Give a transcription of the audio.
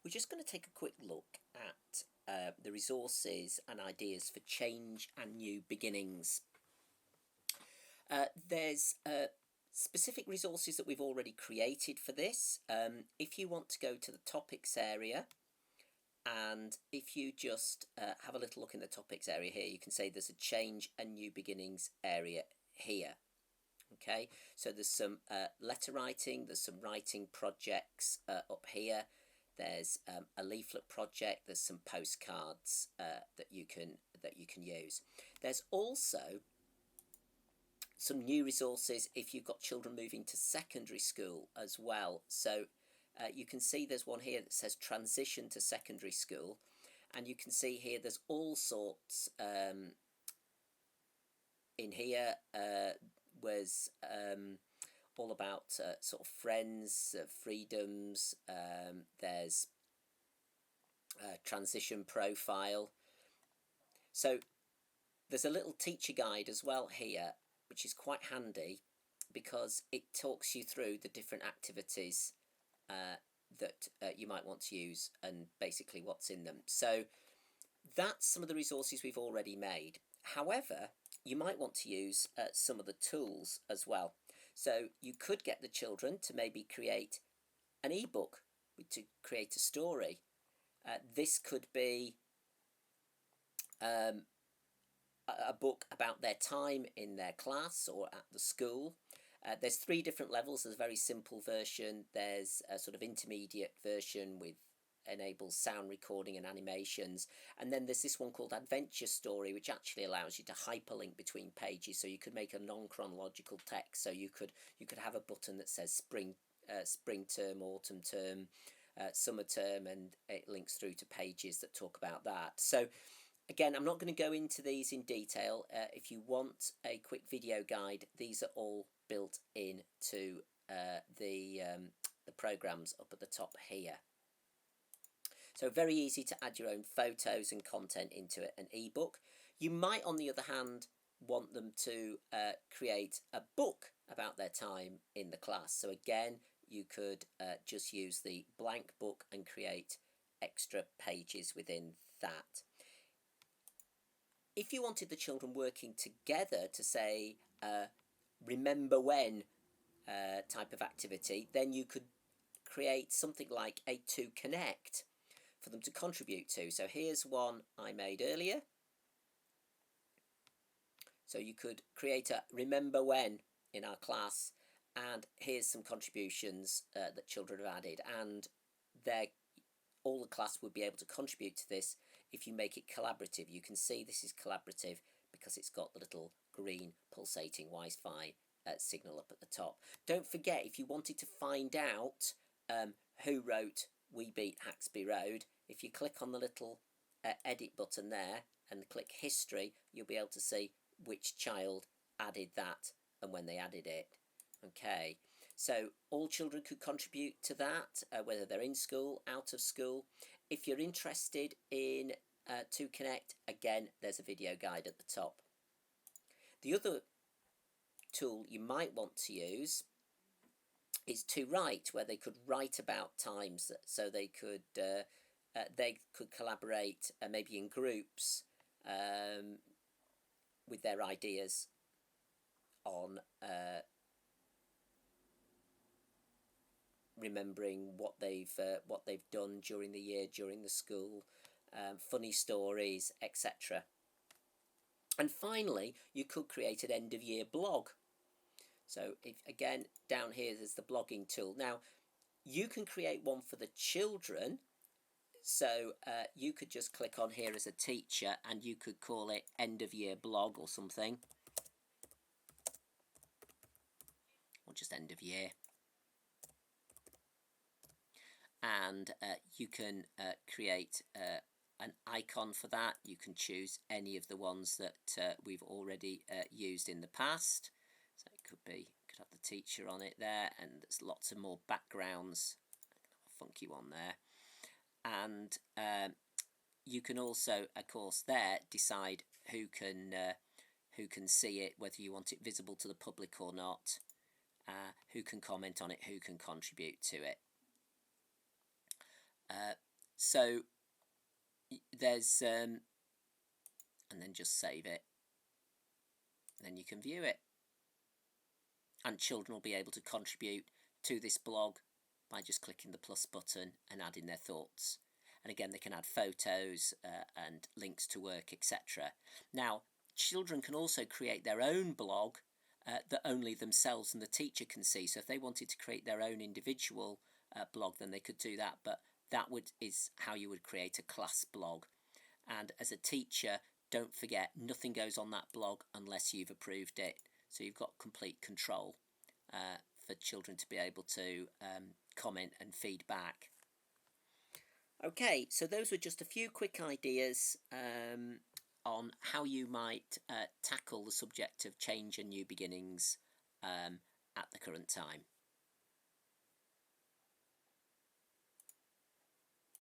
we're just going to take a quick look at the resources and ideas for change and new beginnings. There's specific resources that we've already created for this. If you want to go to the topics area, and if you just have a little look in the topics area here, you can say there's a change and new beginnings area here. Okay, so there's some letter writing, there's some writing projects up here. There's a leaflet project, there's some postcards that you can use. There's also some new resources if you've got children moving to secondary school as well. So you can see there's one here that says transition to secondary school, and you can see here there's all sorts in here. Was all about sort of friends, freedoms. There's transition profile. So there's a little teacher guide as well here, which is quite handy because it talks you through the different activities that you might want to use and basically what's in them. So that's some of the resources we've already made. However, you might want to use some of the tools as well. So you could get the children to maybe create an ebook, to create a story. This could be a book about their time in their class or at the school. There's 3 different levels. There's a very simple version. There's a sort of intermediate version with enables sound recording and animations, and then there's this one called Adventure Story, which actually allows you to hyperlink between pages, so you could make a non-chronological text. So you could have a button that says spring term, autumn term, summer term, and it links through to pages that talk about that. So again, I'm not going to go into these in detail. If you want a quick video guide, these are all built into the programs up at the top here. So very easy to add your own photos and content into it, an ebook. You might, on the other hand, want them to create a book about their time in the class. So again, you could just use the blank book and create extra pages within that. If you wanted the children working together to say, remember when type of activity, then you could create something like a To Connect for them to contribute to. So here's one I made earlier. So you could create a remember when in our class, and here's some contributions that children have added, and all the class would be able to contribute to this if you make it collaborative. You can see this is collaborative because it's got the little green pulsating Wi-Fi signal up at the top. Don't forget, if you wanted to find out who wrote We Beat Haxby Road, if you click on the little edit button there and click history, you'll be able to see which child added that and when they added it. Okay, so all children could contribute to that, whether they're in school, out of school. If you're interested in To Connect, again, there's a video guide at the top. The other tool you might want to use is To Write, where they could write about times, so they could collaborate maybe in groups with their ideas on remembering what they've done during the year, during the school, funny stories, etc. And finally, you could create an end of year blog. So again, down here there's the blogging tool. Now you can create one for the children. So you could just click on here as a teacher and you could call it end of year blog or something, or just end of year. And you can create an icon for that. You can choose any of the ones that we've already used in the past. So it could have the teacher on it there, and there's lots of more backgrounds. A funky one there. And you can also, of course, there decide who can see it, whether you want it visible to the public or not, who can comment on it, who can contribute to it. So there's and then just save it, and then you can view it, and children will be able to contribute to this blog by just clicking the plus button and adding their thoughts. And again, they can add photos and links to work, etc. Now, children can also create their own blog that only themselves and the teacher can see. So if they wanted to create their own individual blog, then they could do that. But that is how you would create a class blog. And as a teacher, don't forget, nothing goes on that blog unless you've approved it. So you've got complete control for children to be able to comment and feedback. Okay, so those were just a few quick ideas on how you might tackle the subject of change and new beginnings at the current time.